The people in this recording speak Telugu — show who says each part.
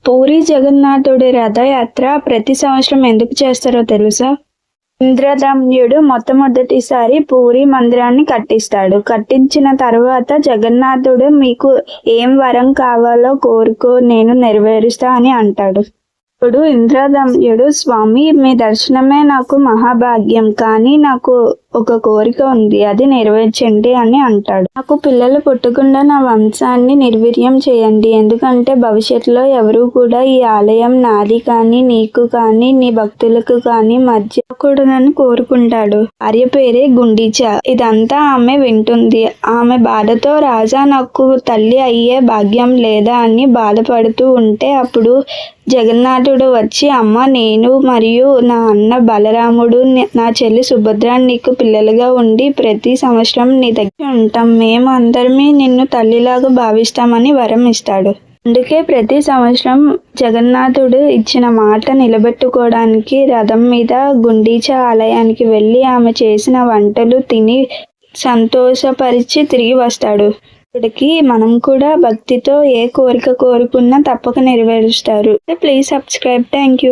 Speaker 1: పూరి జగన్నాథుడి రథయాత్ర ప్రతి సంవత్సరం ఎందుకు చేస్తారో తెలుసా? ఇంద్రదమ్యుడు మొట్టమొదటిసారి పూరి మందిరాన్ని కట్టిస్తాడు. కట్టించిన తర్వాత జగన్నాథుడు మీకు ఏం వరం కావాలో కోరుకో, నేను నెరవేరుస్తా అని అంటాడు. ఇప్పుడు ఇంద్రదమ్యుడు, స్వామి మీ దర్శనమే నాకు మహాభాగ్యం, కానీ నాకు ఒక కోరిక ఉంది, అది నెరవేర్చండి అని అంటాడు. నాకు పిల్లలు పుట్టకుండా నా వంశాన్ని నిర్వీర్యం చేయండి, ఎందుకంటే భవిష్యత్తులో ఎవరు కూడా ఈ ఆలయం నాది కానీ నీకు కానీ నీ భక్తులకు కానీ మధ్యకూడదని కోరుకుంటాడు. భార్య పేరే గుండీచా. ఇదంతా ఆమె వింటుంది. ఆమె బాధతో రాజా నాకు తల్లి అయ్యే భాగ్యం లేదా అని బాధపడుతూ ఉంటే అప్పుడు జగన్నాథుడు వచ్చి, అమ్మ నేను మరియు నా అన్న బలరాముడు నా చెల్లి సుభద్ర నీకు పిల్లలుగా ఉండి ప్రతి సంవత్సరం నీ దగ్గర ఉంటాం, మేము అందరమే నిన్ను తల్లిలాగా భావిస్తామని వరం ఇస్తాడు. అందుకే ప్రతి సంవత్సరం జగన్నాథుడు ఇచ్చిన మాట నిలబెట్టుకోవడానికి రథం మీద గుండీచా ఆలయానికి వెళ్ళి ఆమె చేసిన వంటలు తిని సంతోషపరిచి తిరిగి వస్తాడు. ఇక్కడికి మనం కూడా భక్తితో ఏ కోరిక కోరుకున్నా తప్పక నెరవేరుస్తారు. Please subscribe. Thank you.